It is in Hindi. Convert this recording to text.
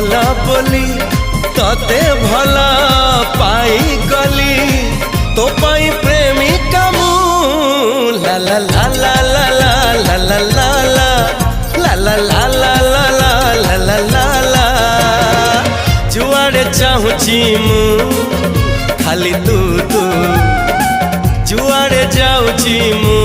भला बोली तते भला पाई गली तो पाई प्रेमिका मु ला ला ला ला ला ला ला ला ला ला ला ला ला ला ला ला ला जुआड़े चाहूची मु खाली तू तू जुआड़े जाऊची मु।